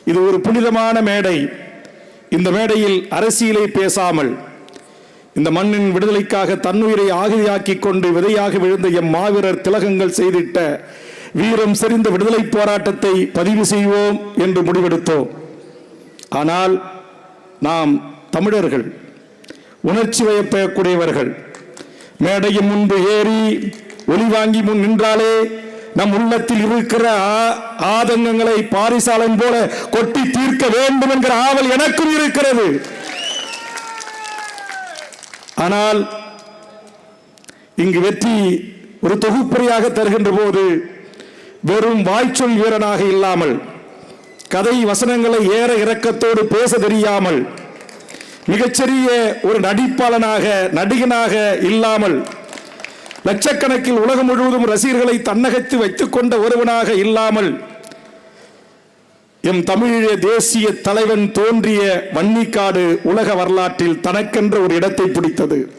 இது ஒரு புனிதமான மேடை. இந்த மேடையில் அரசியலை பேசாமல் இந்த மண்ணின் விடுதலைக்காக தன்னுயிரை ஆகுதியாக்கி கொண்டு விதையாக விழுந்த எம் மாவீரர் திலகங்கள் செய்திட்ட வீரம் செறிந்த விடுதலை போராட்டத்தை பதிவு செய்வோம் என்று முடிவெடுத்தோம். ஆனால் நாம் தமிழர்கள் உணர்ச்சி வயப்படக்கூடியவர்கள். மேடையின் முன்பு ஏறி ஒலி வாங்கி முன் நின்றாலே நம் உள்ளத்தில் இருக்கிற ஆதங்கங்களை பாரிசாலன் போல கொட்டி தீர்க்க வேண்டும் என்கிற ஆவல் எனக்கும் இருக்கிறது. ஆனால் இங்கு வெற்றி ஒரு தொகுப்புரையாக தருகின்ற போது வெறும் வாய்ச்சொல் வீரனாக இல்லாமல், கதை வசனங்களை ஏற இறக்கத்தோடு பேச தெரியாமல், மிகச்சிறிய ஒரு நடிப்பாளனாக நடிகனாக இல்லாமல், லட்சக்கணக்கில் உலகம் முழுவதும் ரசிகர்களை தன்னகத்து வைத்துக் கொண்ட ஒருவனாக இல்லாமல், எம் தமிழீழ தேசிய தலைவன் தோன்றிய வன்னிக்காடு உலக வரலாற்றில் தனக்கென்ற ஒரு இடத்தை பிடித்தது.